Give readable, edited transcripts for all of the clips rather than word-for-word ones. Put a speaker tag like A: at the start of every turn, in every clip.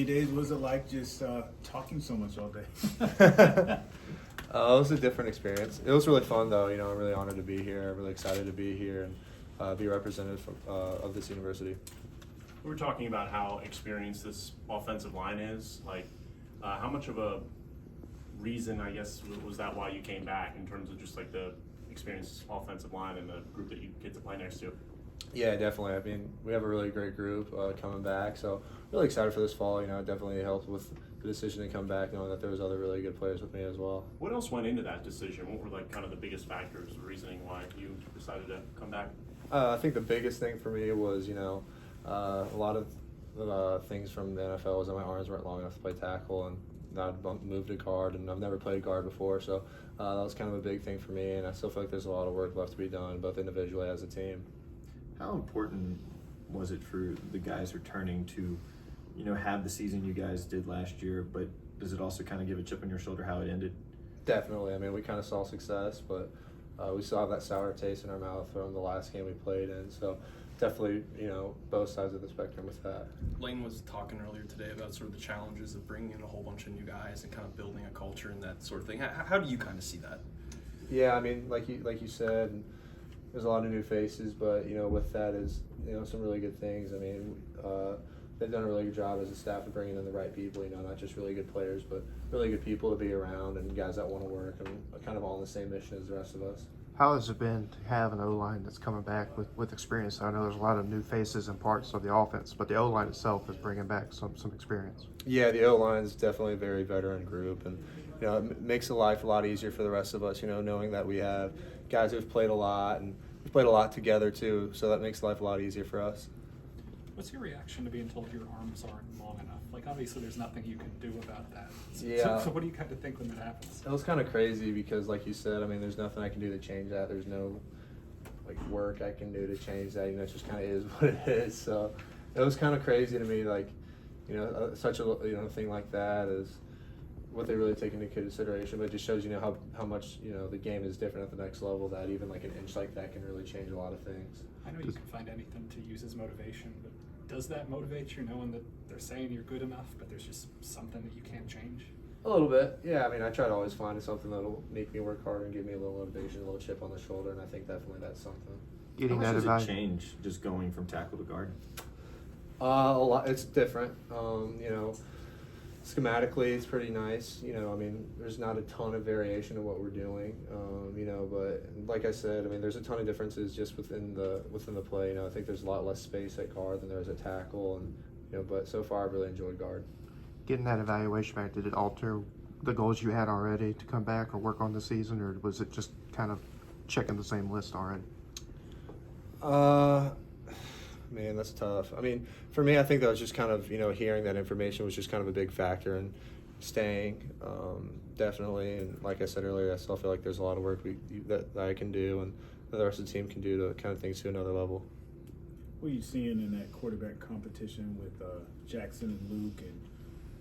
A: Days, what was it like just talking so much all day?
B: It was a different experience. It was really fun, though. I'm really honored to be here. I'm really excited to be here and be representative of this university.
C: We were talking about how experienced this offensive line is. How much of a reason, I guess, was that why you came back in terms of just like the experienced offensive line and the group that you get to play next to?
B: Yeah, definitely. I mean, we have a really great group coming back, so really excited for this fall. It definitely helped with the decision to come back, knowing that there was other really good players with me as well.
C: What else went into that decision? What were kind of the biggest factors, the reasoning why you decided to come back?
B: I think the biggest thing for me was, a lot of things from the NFL was that my arms weren't long enough to play tackle, and I'd moved to guard, and I've never played guard before, so that was kind of a big thing for me, and I still feel like there's a lot of work left to be done, both individually as a team.
D: How important was it for the guys returning to, have the season you guys did last year, but does it also kind of give a chip on your shoulder how it ended?
B: Definitely. I mean, we kind of saw success, but we still have that sour taste in our mouth from the last game we played in, so definitely, both sides of the spectrum with that.
E: Lane was talking earlier today about sort of the challenges of bringing in a whole bunch of new guys and kind of building a culture and that sort of thing. How do you kind of see that?
B: Yeah, I mean, like you said, there's a lot of new faces, but with that is some really good things. I mean, they've done a really good job as a staff of bringing in the right people. Not just really good players, but really good people to be around and guys that want to work and kind of all on the same mission as the rest of us.
F: How has it been to have an O-line that's coming back with experience? I know there's a lot of new faces and parts of the offense, but the O-line itself is bringing back some experience.
B: Yeah, the O-line is definitely a very veteran group, and it makes the life a lot easier for the rest of us. Knowing that we have guys who've played a lot and we've played a lot together too, so that makes life a lot easier for us.
G: What's your reaction to being told your arms aren't long enough? Obviously, there's nothing you can do about that.
B: Yeah.
G: So what do you kind of think when that happens?
B: It was kind of crazy because, like you said, I mean, there's nothing I can do to change that. There's no work I can do to change that. It just kind of is what it is. So it was kind of crazy to me, such a thing like that is what they really take into consideration. But it just shows how much the game is different at the next level. That even an inch like that can really change a lot of things.
G: I know you can find anything to use as motivation, but does that motivate you, knowing that they're saying you're good enough, but there's just something that you can't change?
B: A little bit, yeah. I mean, I try to always find something that'll make me work harder and give me a little motivation, a little chip on the shoulder, and I think definitely that's something.
D: How much does it change just going from tackle to guard?
B: A lot. It's different. Schematically, it's pretty nice. I mean, there's not a ton of variation in what we're doing. But like I said, I mean, there's a ton of differences just within the play. I think there's a lot less space at guard than there is at tackle, and but so far I've really enjoyed guard.
F: Getting that evaluation back, did it alter the goals you had already to come back or work on the season, or was it just kind of checking the same list already?
B: Man, that's tough. I mean, for me, I think that was just kind of, hearing that information was just kind of a big factor in staying, definitely. And like I said earlier, I still feel like there's a lot of work that I can do and the rest of the team can do to kind of things to another level.
A: What are you seeing in that quarterback competition with Jackson and Luke, and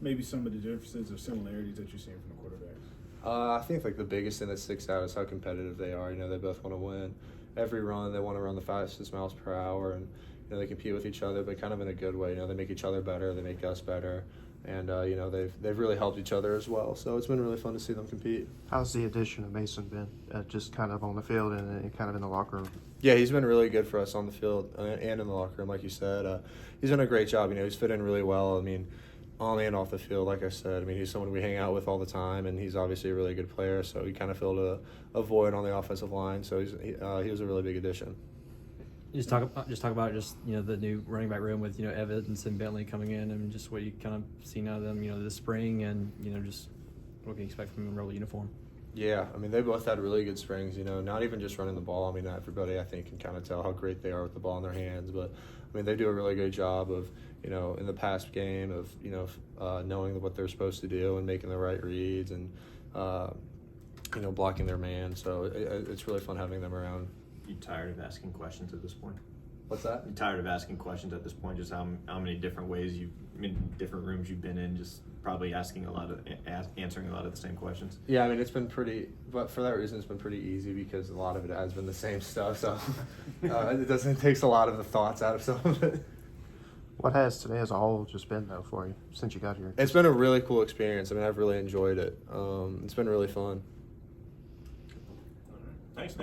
A: maybe some of the differences or similarities that you're seeing from the quarterbacks?
B: I think the biggest thing that sticks out is how competitive they are. They both want to win. Every run, they want to run the fastest miles per hour, and they compete with each other, but kind of in a good way. They make each other better, they make us better, and they've really helped each other as well. So it's been really fun to see them compete.
F: How's the addition of Mason been, just kind of on the field and kind of in the locker room?
B: Yeah, he's been really good for us on the field and in the locker room, like you said. He's done a great job. He's fit in really well. I mean, on and off the field, like I said. I mean, he's someone we hang out with all the time, and he's obviously a really good player. So he kind of filled a void on the offensive line. So he was a really big addition.
H: You just talk about the new running back room with Evans and Bentley coming in, and just what you kind of seen out of them this spring, and just what can you expect from them in a uniform.
B: Yeah, I mean, they both had really good springs, not even just running the ball. I mean, everybody, I think, can kind of tell how great they are with the ball in their hands. But, I mean, they do a really good job of, in the past game of, knowing what they're supposed to do and making the right reads and, blocking their man. So it's really fun having them around.
D: You tired of asking questions at this point?
B: What's that?
D: You tired of asking questions at this point? Just how many different ways different rooms you've been in, just probably answering a lot of the same questions.
B: Yeah, I mean, it's been but for that reason, it's been pretty easy because a lot of it has been the same stuff. So it takes a lot of the thoughts out of some of it.
F: What has today as a whole just been though for you since you got here?
B: It's been a really cool experience. I mean, I've really enjoyed it. It's been really fun.
C: Thanks.